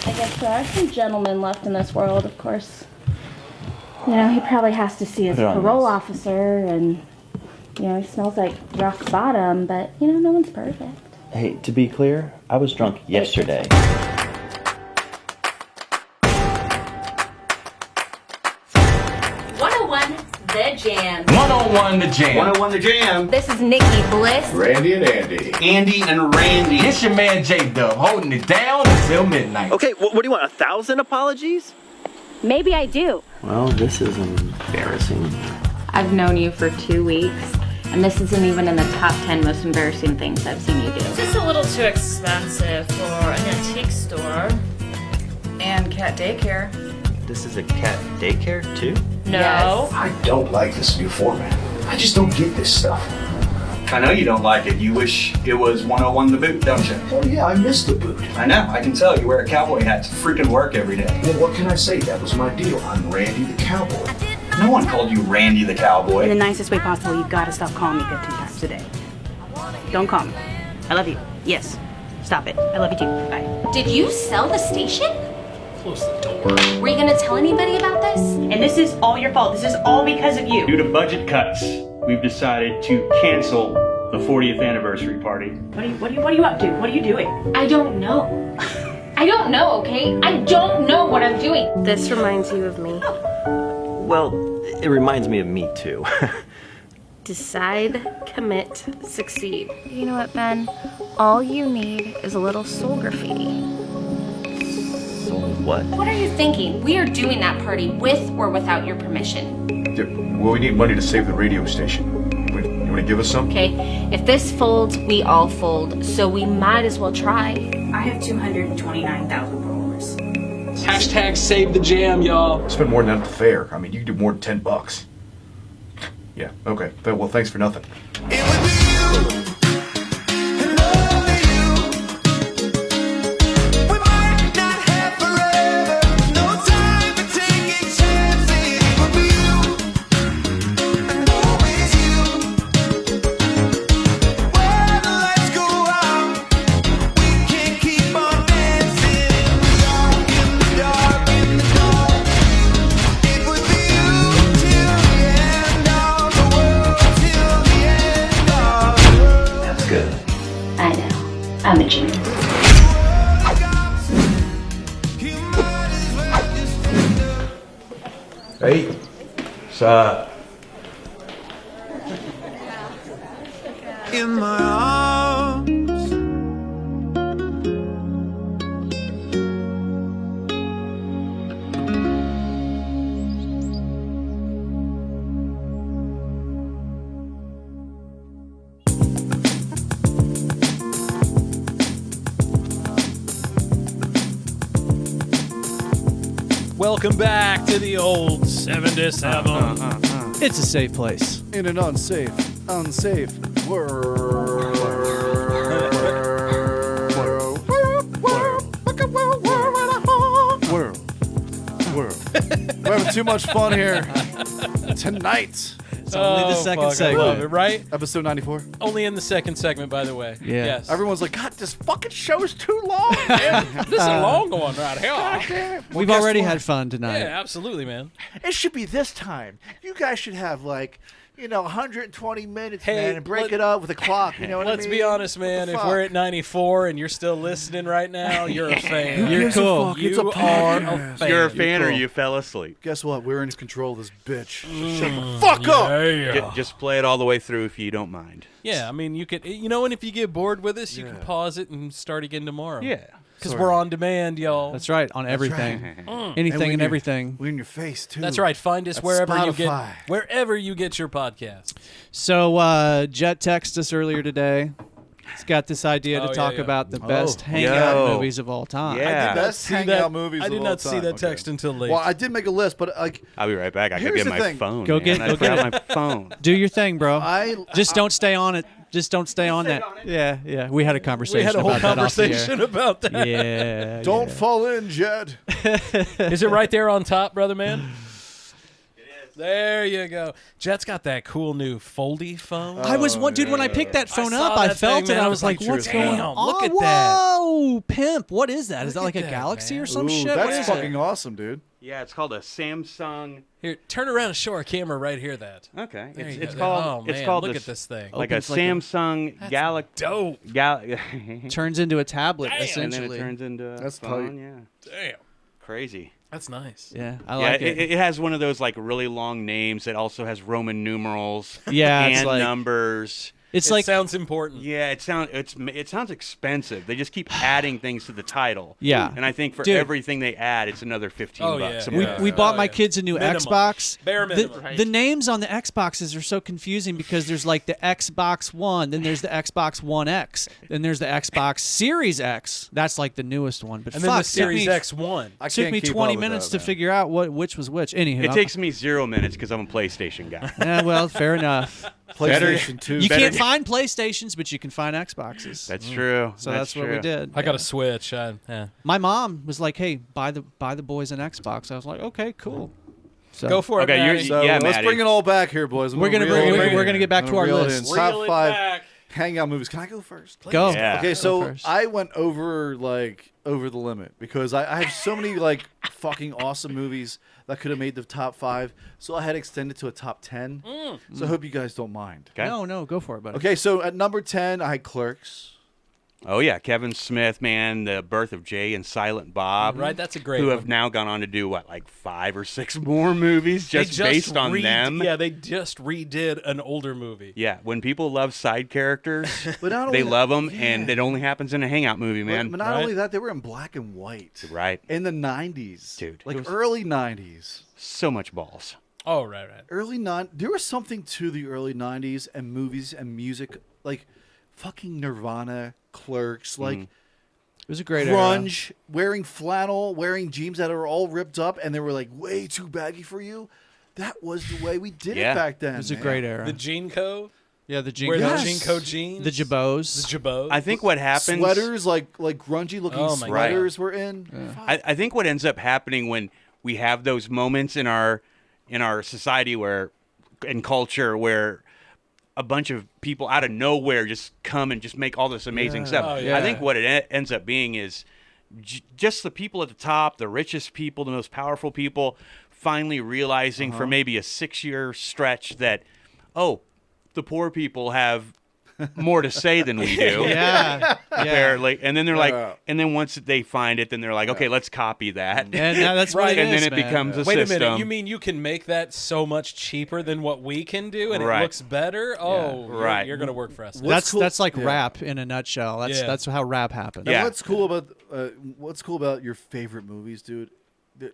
I guess there are some gentlemen left in this world, of course. You know, he probably has to see his parole officer, and, you know, he smells like rock bottom, but, you know, no one's perfect. Hey, to be clear, I was drunk yesterday. 101 The Jam. 101 The Jam. 101 The Jam. This is Nikki Bliss. Randy and Andy. Andy and Randy. It's your man J-Dub holding it down until midnight. Okay, what do you want, 1,000 apologies? Maybe I do. Well, this is embarrassing. I've known you for 2 weeks, and this isn't even in the top 10 most embarrassing things I've seen you do. Just a little too expensive for an antique store. And cat daycare. This is a cat daycare, too? No. Yes. I don't like this new format. I just don't get this stuff. I know you don't like it. You wish it was 101 The Boot, don't you? Oh yeah, I missed the boot. I know. I can tell. You wear a cowboy hat to freaking work every day. Well, what can I say? That was my deal. I'm Randy the Cowboy. No one called you Randy the In the Cowboy. nicest way possible, you gotta stop calling me 15 times a day. Don't call me. I love you. Yes. Stop it. I love you too. Bye. Did you sell the station? Close the door. Were you gonna tell anybody about this? And this is all your fault. This is all because of you. Due to budget cuts, we've decided to cancel the 40th anniversary party. What are you up to? What are you doing? I don't know. I don't know, okay? I don't know what I'm doing. This reminds you of me. Well, it reminds me of me, too. Decide, commit, succeed. You know what, Ben? All you need is a little soul graffiti. So what? What are you thinking? We are doing that party with or without your permission. Well, we need money to save the radio station. You want to give us some? Okay? If this folds, we all fold, so we might as well try. I have 229,000 followers. Hashtag save the jam, y'all. Spend more than that at the fair. I mean, you can do more than $10. Yeah, okay. Well, thanks for nothing. I know. I'm a genius. Hey, what's up? In my arms. Welcome back to the old 7 to 7. It's a safe place. In an unsafe world. We're having too much fun here tonight. It's only the second segment. I love it, right? Episode 94. Only in the second segment, by the way. Yeah. Yes. Everyone's like, God, this fucking show's too long, man. This is a long one right here. God damn it. We've already had fun tonight. Yeah, absolutely, man. It should be this time. You guys should have, like, 120 minutes, Hey, man, and break it up with a clock. You know what I mean? Let's be honest, man. If we're at 94 and you're still listening right now, you're a fan. You're cool. It's a You are podcast. a fan. You're a fan or cool. you fell asleep. Guess what? We're in control of this bitch. Shut the fuck up. Yeah. Just play it all the way through if you don't mind. Yeah, I mean, you could, and if you get bored with us, you can pause it and start again tomorrow. Yeah. Because we're on demand, y'all. That's right, on everything. Anything and everything. We're in your face, too. That's right. Find us That's wherever Spotify. you get your podcast. So, Jet texted us earlier today. He's got this idea to talk about the best hangout movies of all time. Yeah. Best hangout movies I of did all not see time. that text until late. Well, I did make a list, but like, I'll be right back. I gotta Here's get the my thing. phone. Go get man. I it. Go get forgot my phone. Do your thing, bro. Just I- don't stay on it. Just don't stay on that. Yeah. We had a conversation we had a whole about that off the air. conversation about that. Yeah. Don't fall in, Jed. Is it right there on top, brother man? It is. There you go. Jet's got that cool new foldy phone. I was one dude when I picked that phone up. I felt it. I was like, "What's going on? Look at that! Whoa, pimp! What is that? Is that Look like a at that, Galaxy man. or some Ooh, shit? What that's is fucking it? awesome, dude. Yeah, it's called a Samsung. Here, turn around and show our camera right here. That. Okay, There you it's go. called. Oh, it's man, called look a at this thing. like a Opens like a- Samsung Galaxy. Dope. Turns into a tablet And then essentially. it turns into a That's phone. tight. Yeah, Damn. crazy. That's nice. Yeah, I Yeah, like it. it has one of those like really long names that also has Roman numerals. Yeah, it's and like- numbers. It's It like sounds important. Yeah, it sounds expensive. They just keep adding things to the title. Yeah. and I think for Dude. everything they add, it's another $15. Oh, bucks. yeah. we bought Oh, my yeah. kids a new Minimum. Xbox. Bare minimum. The names on the Xboxes are so confusing because there's like the Xbox One, then there's the Xbox One X, then there's the Xbox Series X. That's like the newest one. But And then fuck, the Series took me, X1. I took can't me keep 20 up with minutes that, to man. figure out which was which. Anywho, It takes me 0 minutes because I'm a PlayStation guy. Yeah, well, fair enough. PlayStation 2. You can't find PlayStations, but you can find Xboxes. That's true. So that's what we did. I got a Switch. Yeah. My mom was like, "Hey, buy the boys an Xbox." I was like, "Okay, cool." So Go for it, Okay, Maddie. So Yeah, let's Maddie. bring it all back here, boys. We're gonna get back to our list. Top Reel it 5 back. hangout movies. Can I go first? Go. Yeah. Okay, Go so first. I went over the limit because I have so many like fucking awesome movies that could have made the top 5. So I had extended to a top 10. So I hope you guys don't mind. Okay. No, go for it, buddy. Okay, so at number 10, I had Clerks. Oh yeah, Kevin Smith, man, the birth of Jay and Silent Bob. Right, that's a great Who one. have now gone on to do what, like 5 or 6 more movies They just based on them. Yeah, they just redid an older movie. Yeah, when people love side characters, But not they only love them, yeah. and it only happens in a hangout movie, But, man. but not Right? only that, they were in black and white. Right. In the 90s. Dude, Like it was- early 90s. So much balls. Oh, right. There was something to the early 90s and movies and music, like fucking Nirvana, Clerks, like It was a great era. grunge, wearing flannel, wearing jeans that are all ripped up and they were like way too baggy for you. That was the way we did Yeah. it back then. It was a man. great era. The Gene Co. Yeah, the Wear Jinko. the Gene Co jeans. The Jabos. The Jabos. I think what happens. Sweaters, like grungy looking Oh my sweaters were in. I think what ends up happening when we have those moments in our society where, in culture, where a bunch of people out of nowhere just come and just make all this amazing stuff. Oh, yeah. I think what it ends up being is just the people at the top, the richest people, the most powerful people, finally realizing for maybe a 6-year stretch that, oh, the poor people have more to say than we do. Yeah. Apparently. And then they're Yeah. like, and then once they find it, then they're like, okay, let's copy that. And now that's what Right. it And is, then it man. becomes a Wait system. a minute. You mean you can make that so much cheaper than what we can do, and Right. it looks better? Oh, Right. You're gonna work for us. What's cool- That's like yeah. rap in a nutshell. That's how rap happens. Now, Yeah. what's cool about your favorite movies, dude?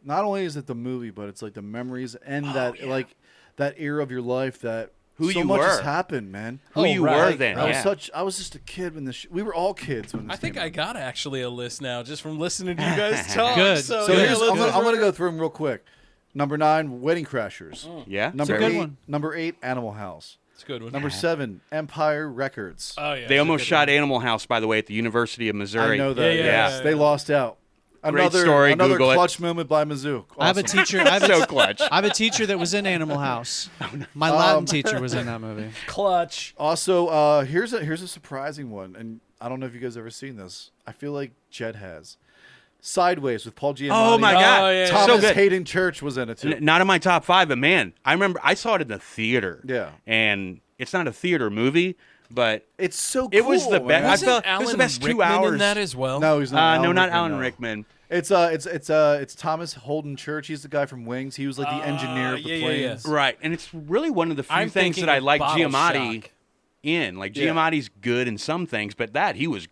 Not only is it the movie, but it's like the memories and like that era of your life that Who so you much has were. happened, man. Who you right. were then. I was yeah. I was just a kid when we were all kids when this I think came I out. got actually a list now just from listening to you guys talk. Good. So, So yeah, here's, let's I'm gonna go through them real quick. Number 9, Wedding Crashers. Yeah. Number a good 8, one. Number 8, Animal House. It's a good one. Number 7, Empire Records. Oh yeah. They almost shot Animal House, by the way, at the University of Missouri. I know that. Yeah, yes. yeah. They lost out. Great story, Another Google it. clutch moment by Mizzou. I have a Awesome. teacher. I have So clutch. I have a teacher that was in Animal House. My Latin teacher was in that movie. clutch. Also, here's a surprising one, and I don't know if you guys ever seen this. I feel like Jed has. Sideways with Paul Giamatti. Oh my God. Oh, yeah. Thomas So good. Hayden Church was in it too. Not in my top 5, but man, I remember I saw it in the theater. Yeah. And it's not a theater movie, but It's so cool. it was the man. best. I Wasn't felt it was Alan the best 2 Rickman hours. in that as well? No, he's not. no, Alan not Rickman, Alan no. Rickman. It's Thomas Holden Church. He's the guy from Wings. He was like the engineer of the yeah, yeah, planes. Right, and it's really one of the few I'm things thinking that I of like Bottle Giamatti Shock. in. Like Yeah. Giamatti's good in some things, but he was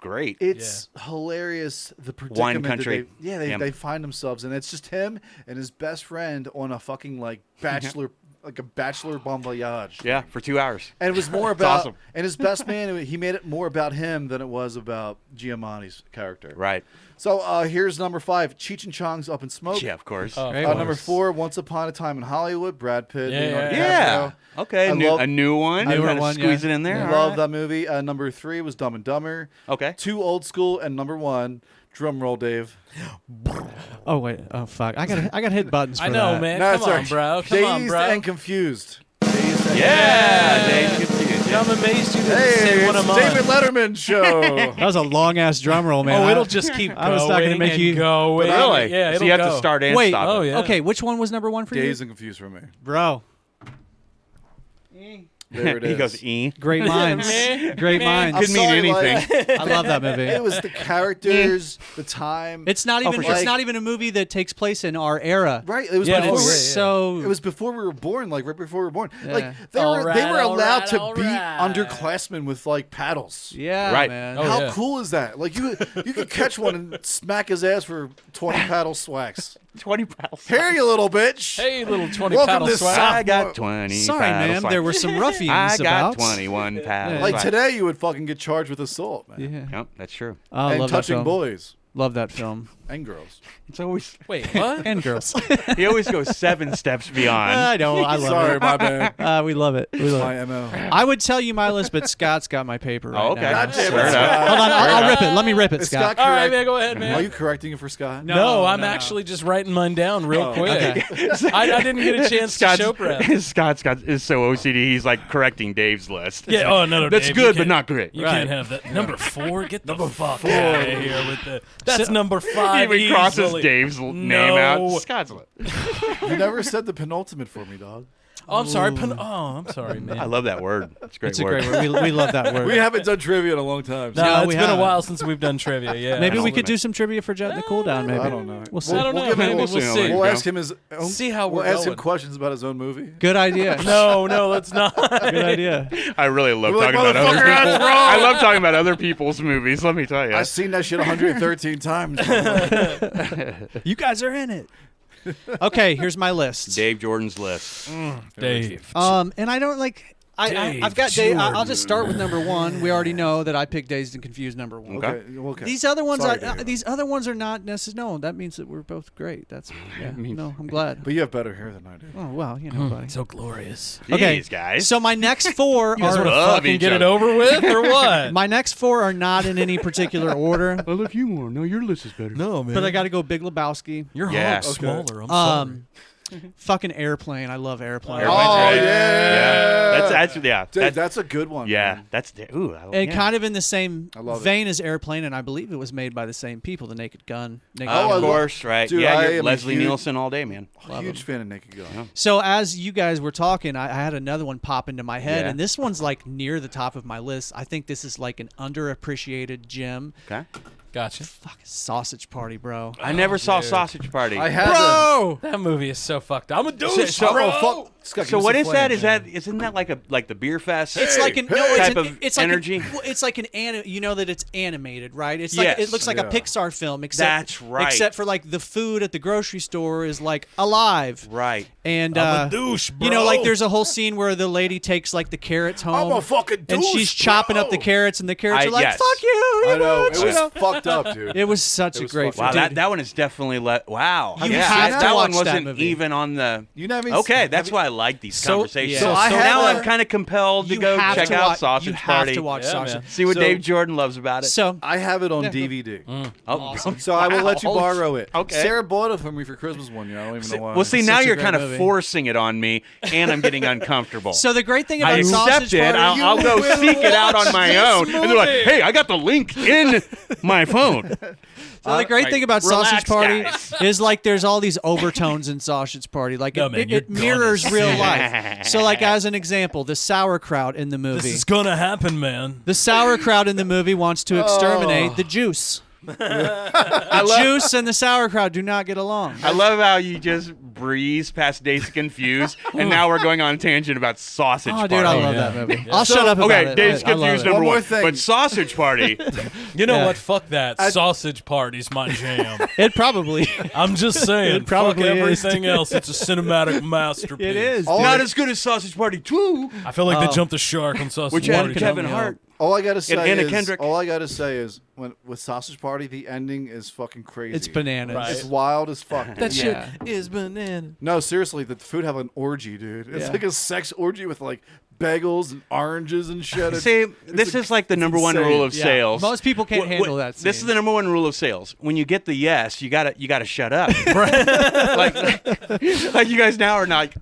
great. It's hilarious the predicament that country. they find themselves in. It's just him and his best friend on a fucking like bachelor like a bachelor bon voyage. Yeah, for 2 hours. And it was more about awesome. and his best man. He made it more about him than it was about Giamatti's character. Right. So here's number 5, Cheech and Chong's Up in Smoke. Yeah, of course. Oh, Great of one. Number course. 4, Once Upon a Time in Hollywood. Brad Pitt. Yeah, Leonardo Yeah. DiCaprio. Okay, I a new one. Newer Kinda one, squeeze yeah. it in there. I All love right. that movie. Number 3 was Dumb and Dumber. Okay. 2, Old School, and number 1, Drum roll, Dave. Oh wait. Oh fuck. I got hit buttons. For I know, that. man. No, Come sorry. on, bro. Come Dazed on, bro. and confused. Yeah, Dazed and confused. I'm amazed you didn't Hey, say what it's I'm David on. Letterman show. That was a long ass drum roll, man. Oh, it'll just keep going. I was not gonna make and you going. Really? Yeah, it'll So you have go. to start and Wait. stop. Oh, it. yeah. Okay, which one was number one for Dazed you, and confused for me. bro? There it is. He goes, Great minds. Great minds. Could mean anything. I love that movie. It was the characters, the time. It's not even. for sure. It's not even a movie that takes place in our era. Right. It was Yeah, before oh, we- yeah, So It was before we were born, like right before we were born. Yeah. Like they All were right, all allowed right, to all beat right. underclassmen with like paddles. yeah, Right. man. Oh, How yeah. cool is that? Like you could catch one and smack his ass for 20 paddle swacks. 20 paddles. Here, you little bitch. Hey, little 20 Welcome paddle to swag. I got 20 Sorry, paddles. ma'am. Like, There were some ruffians I got about. 21 paddles. Like today, you would fucking get charged with assault, man. Yeah. Yep, that's true. Oh, I And love that touching film. boys Love that film. and girls. It's always Wait, what? And girls. he always goes 7 steps beyond. I know. I love Sorry, it. my bad. We love it. We love My it. MO. I would tell you my list, but Scott's got my paper right Oh, okay. now. God damn it, Fair enough. Scott. Hold on. I'll rip it. Let me rip it, Is Scott. All right, man, go ahead, man. Are you correcting it for Scott? No, I'm actually just writing mine down real quick. I didn't get a chance to show prep. Scott is so OCD. He's like correcting Dave's list. Yeah, oh, no, That's Dave, you good, but can't- not great. You can't have that. Number 4? Get the fuck out of here with the. That's number 5. He even crosses easily. Dave's name No. out. Scott's list. You never said the penultimate for me, dog. Oh, I'm sorry. I'm sorry, man. I love that word. It's a great It's a word. great word. We love that word. We haven't done trivia in a long time. No, No, it's we been a haven't. while since we've done trivia. Yeah. Maybe we Limit. could do some trivia for Jet in the Cool Down. Maybe I don't know. We'll see. I don't know. We'll give him- Maybe we'll we'll see. see. We'll Yeah. ask him his own. See how we're We'll ask him going. questions about his own movie. Good idea. No, let's not. Good idea. I really love We're like, talking about other "Motherfucker, people. that's wrong." I love talking about other people's movies. Let me tell you. I've seen that shit 113 times. You guys are in it. Okay, here's my list. Dave Jordan's list. Dave. And I don't like. I've got Dave. I'll just start Jordan. with number 1. We already know that I picked Dazed and Confused number 1. Okay. Okay. These other ones Sorry are to hear that. these other ones are not necessarily. No, that means that we're both great. That's yeah. No, I'm glad. But you have better hair than I do. Oh well, you know, buddy. So glorious. Okay, Jeez, guys. So my next 4 You guys want to love fucking each get it other. over with or what? my next 4 are not in any particular order. I love you more. No, your list is better. No, man. But I got to go Big Lebowski. Your Yeah. hog's Okay. smaller. I'm sorry. Fucking Airplane. I love Airplane. Airplane's Oh, great. yeah. That's actually Dude, that's a good one. yeah. man. That's ooh. And kind of in the same I love it. vein as Airplane, and I believe it was made by the same people, The Naked Gun. Naked Oh, I of Gun. love- course, right? Dude, yeah, I you're am a Leslie huge- Nielsen all day, man. Huge fan of Naked Gun. So as you guys were talking, I had another one pop into my head, Yeah. and this one's like near the top of my list. I think this is like an underappreciated gem. Okay. Gotcha. Fucking Sausage Party, bro. I never saw dude. Sausage Party. I had Bro! That movie is so fucked up. I'm a douche, So- bro. fuck. Scott, So give what us is a that? flame, Is man. that isn't that like the beer fest? It's like an type it's of it's like energy. It's like an you know that it's animated, right? It's like Yes. it looks like a Yeah. Pixar film, except That's right. Except for like the food at the grocery store is like alive, Right. and I'm a douche, you know, bro. like there's a whole scene where the lady takes like the carrots home, I'm a fucking and douche, she's chopping up bro. the carrots, and the carrots are like, yes. "Fuck you!" I know. bitch," It you was know? fucked up, dude. It was such It a was great fucked Wow, up. film. that one is definitely wow. You yeah, have to that one watch that wasn't movie. even on the. You know what I mean? Okay, that's why I like these So- conversations. yeah. So, So I have now a- I'm kind of compelled to You go have check to out watch, Sausage You have Party. to watch Yeah, Sausage. man. See what So- Dave Jordan loves about it. So I have it on Yeah. DVD. oh, So I will let you Wow. borrow it. Okay. Sarah bought it for me for Christmas one year. I don't even know why. Well, see, It's now such a you're great kind of movie. forcing it on me, and I'm getting uncomfortable. So the great thing I about accept Sausage it. Party, I'll go will seek it out on watch my this own. And they're like, movie. hey, I got the link in my phone. So the great thing about relax, Sausage Party guys. is like there's all these overtones in Sausage Party. Like No, it, man, it, you're it mirrors gonna real see life. So like as an example, the sauerkraut in the movie. This is gonna happen, man. The sauerkraut in the movie wants to exterminate Oh. the juice. The juice and the sauerkraut do not get along. I love how you just breeze past Days Confused, and now we're going on a tangent about Sausage Oh, Party. dude, I love yeah. that movie. Yeah. I'll shut up about Okay, it. Days I love Confused it. number One more one. thing. But Sausage Party, You know Yeah. what? Fuck that. Sausage Party's my jam. It probably. I'm just saying. It probably fuck is, everything else. It's a cinematic masterpiece. It is. not as good as Sausage Party 2. I feel like they jumped the shark on Sausage Which Party. had Kevin yeah. Hart. All I gotta say Anna is, Kendrick. all I gotta say is, with Sausage Party, the ending is fucking crazy. It's bananas. Right. It's wild as fuck. dude. That Yeah. shit is banana. No, seriously, the food have an orgy, dude. It's Yeah. like a sex orgy with like bagels and oranges and shit. See, this is like the number one rule of sales. Most people can't handle that. This is scene. the number one rule of sales. When you get the yes, you gotta shut up. like you guys now are not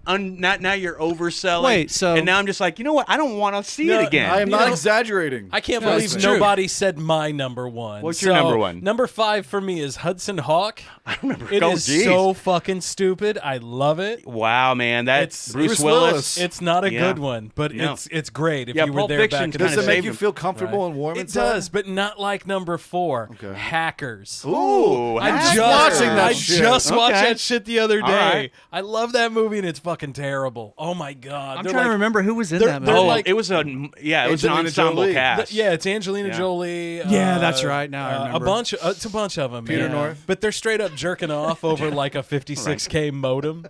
now you're overselling. Wait, so and now I'm just like, you know what? I don't want to see it again. I am not exaggerating. I can't No, believe it's true. nobody said my number one. What's your number one? Number 5 for me is Hudson Hawk. I remember. It Oh, is geez. so fucking stupid. I love it. Wow, man, that's It's Bruce Willis. It's not a Yeah. good one, but No. it's great if Yeah, you were Pulp there Fiction back in kinda Does the it day. make saved you him. feel comfortable and warm It inside? does, but not like number 4. Okay. Hackers. Ooh, I Hackers. just watching that I shit. just watched Okay. that shit the other All day. right. I love that movie and it's fucking terrible. Oh my god. I'm They're trying to like- remember who was in they're- that they're movie. Oh, like- it was an Angelina ensemble Jolie. cast. Yeah, it's Angelina Yeah. Jolie. Yeah, that's right. Now I remember. It's a bunch of them. Peter man. North. But they're straight up jerking off over like a 56K modem.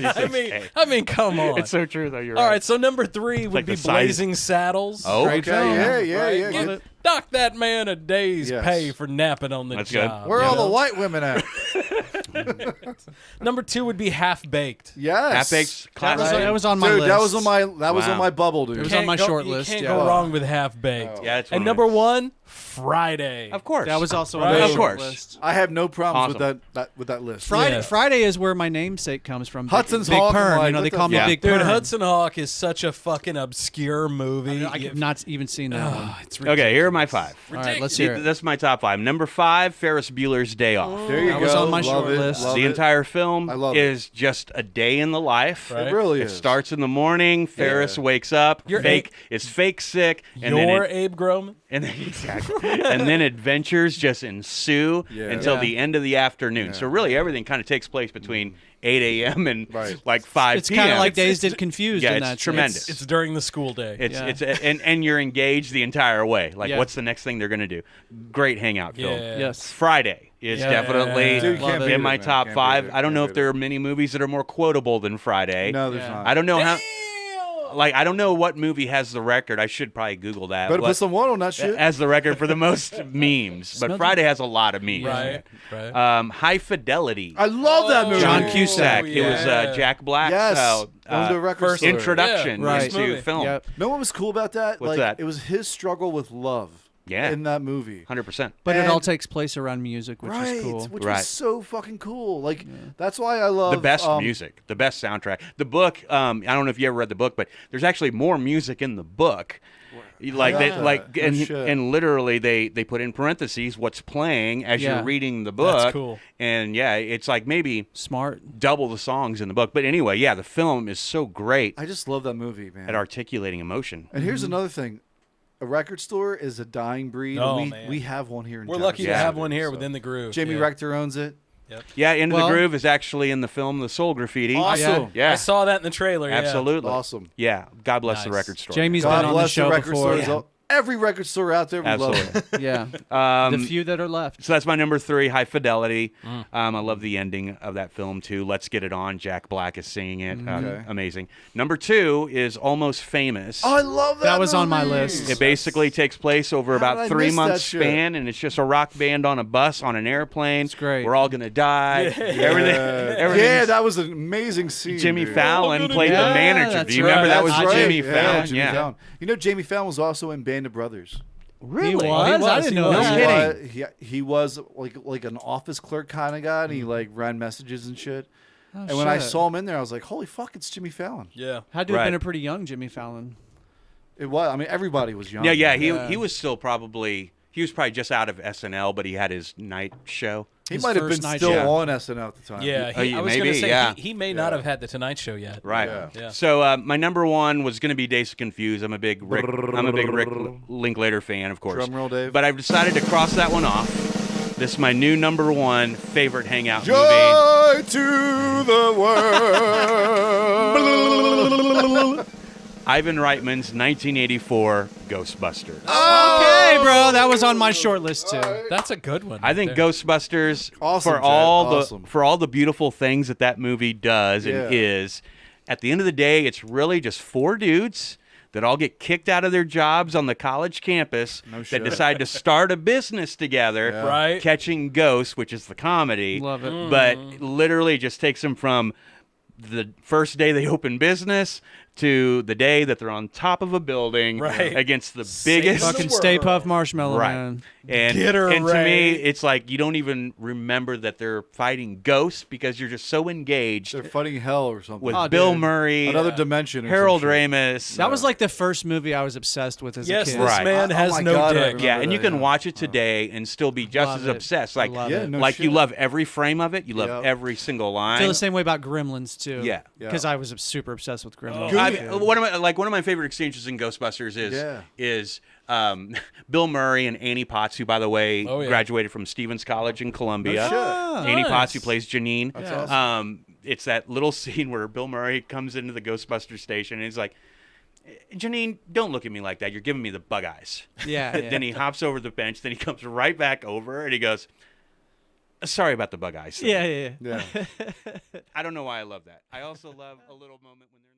I mean, come on. It's so true though. You're All right. right, so number 3 would like be the size- Blazing Saddles. Oh, Okay, yeah. Give Good. it- Dock that man a day's Yes. pay for napping on the That's good. job. Where are you all the know? white women at? Number 2 would be Half Baked. Yes. Half Baked That classic. was on my Dude, list. that was on Wow. my bubble, dude. It was on my short You list, can't yeah. go wrong with Half Baked. Yeah, it's one And of number my- 1, Friday. Of course. That was also Right. on my Of short course. list. I have no problems Awesome. with that list. Friday, Yeah. Friday is where my namesake comes from. Hudson's Big Hawk, I'm Perm. like, You know, what they the call me fuck? Big Dude, Perm. Hudson Hawk is such a fucking obscure movie. I've not even seen that one. It's ridiculous. Okay, here are my 5. All right, let's hear it. That's my top 5. Number 5, Ferris Bueller's Day Off. There you That go. was on my Love short it. list. Love The it. entire film I love it. is just a day in the life. Right? It really It is. starts in the morning. Ferris wakes up. You're Is fake sick. And then You're it- Abe Groman. and then, exactly. And then adventures just ensue Yeah. until Yeah. the end of the afternoon. So really, everything kind of takes place between 8 a.m. and like 5 It's p.m. kind of like Dazed and Confused Yeah, in it's that sense. tremendous. It's during the school day. It's and you're engaged the entire way. Like, Yeah. what's the next thing they're gonna do? Great hangout film. Yeah. Yes. Friday is Yeah. definitely Dude, can't beat in it, my man. top Can't 5. beat it. I don't know Can't if beat there are many movies that are more quotable than Friday. No, there's Yeah. not. I don't know how. Like, I don't know what movie has the record. I should probably Google that. Better What- put some one on that shit. As the record for the most memes, but Friday has a lot of memes. Right. Right. High Fidelity. I love that movie. John Oh, Cusack. It was yeah. Jack Black's Yes. On the record first store. introduction Yeah, right. into movie. film. Yep. Know what was cool about that? What's like, that? It was his struggle with love. Yeah. In that movie. 100%. But it And- all takes place around music, which right, is cool. which Right. was so fucking cool. Like that's why I love The best um, music, the best soundtrack. The book. I don't know if you ever read the book, but there's actually more music in the book. Like Yeah. like No and shit. and literally they put in parentheses what's playing as Yeah. you're reading the book. That's cool. And yeah, it's like maybe Smart. double the songs in the book. But anyway, yeah, the film is so great I just love that movie, man. at articulating emotion. And here's another thing. A record store is a dying breed. Oh, and man. we have one here in We're town. lucky to Yeah. have one here So, within the groove. Jamie yeah. Rector owns it. Yeah, Into Well- the Groove is actually in the film The Soul Graffiti. Awesome. Yeah. I saw that in the trailer. Yeah. Absolutely. Awesome. Yeah. God bless the Nice. record store. Jamie's God been on the bless show record before. stores. Every record store out there, we love it. Yeah. The few that are left. So that's my number 3, High Fidelity. Mm. I love the ending of that film too. Let's Get It On. Jack Black is singing it. Okay. Amazing. Number 2 is Almost Famous. Oh, I love that. That was on my movie. list. It basically takes place over How about did I 3 miss months that shit? span, and it's just a rock band on a bus on an airplane. It's great. We're all gonna die. Everything. Yeah, that was an amazing scene. Jimmy dude. Fallon played Yeah, the manager. that's Do you remember right. that was That's right. Jimmy Fallon? Jimmy Fallon. You know, Jamie Fallon was also in Band of Brothers. Really? He was? I didn't know No that. kidding. He was like an office clerk kind of guy, and he like ran messages and shit. Oh, And when I shit. saw him in there, I was like, "Holy fuck, it's Jimmy Fallon!" Yeah. Had to have Right. been a pretty young Jimmy Fallon. It was. I mean, everybody was young. Yeah. He Yeah. he was still probably just out of SNL, but he had his night show. He His might have first been night still show. on SNL at the time. Yeah, Oh, I was going maybe, to say yeah. he may not have had the Tonight Show yet. Right. Yeah. So my number 1 was going to be Dazed and Confused. I'm a big Rick Linklater fan, of course. Drum roll, Dave. But I've decided to cross that one off. This is my new number 1 favorite hangout movie. Joy to the world. Ivan Reitman's 1984 Ghostbusters. Okay, bro. That was on my short list, too. That's a good one. I think right there. Ghostbusters Awesome, for Jed, all awesome. the for all the beautiful things that movie does Yeah. and is. At the end of the day, it's really just 4 dudes that all get kicked out of their jobs on the college campus that shit. decide to start a business together, Yeah. Right. catching ghosts, which is the comedy. Love it. But literally just takes them from the first day they open business to the day that they're on top of a building Right. against the biggest Fucking Stay Puft Marshmallow right. Man. And, Get her, and to Ray. me, it's like you don't even remember that they're fighting ghosts because you're just so engaged They're fighting hell or something. with Oh, Bill dude. Murray, Another dimension. Or Harold some shit. Ramis. That was like the first movie I was obsessed with as Yes, a kid. this Right. man Oh has my no God, I dick. remember yeah, and you that, can watch it today and still be just Love as it. obsessed. I Like, love Yeah, it. no like you shit. love every frame of it. You love Yep. every single I line. feel the same way about Gremlins too. Yeah. because I was super obsessed with Gremlins. I mean, one of my favorite exchanges in Ghostbusters is Bill Murray and Annie Potts, who by the way Oh, yeah. graduated from Stevens College in Columbia. Oh, Annie nice. Potts, who plays Janine. That's awesome. It's that little scene where Bill Murray comes into the Ghostbusters station and he's like, Janine, don't look at me like that. You're giving me the bug eyes. Yeah, yeah. Then he hops over the bench. Then he comes right back over and he goes, sorry about the bug eyes thing." Yeah. I don't know why I love that. I also love a little moment when they're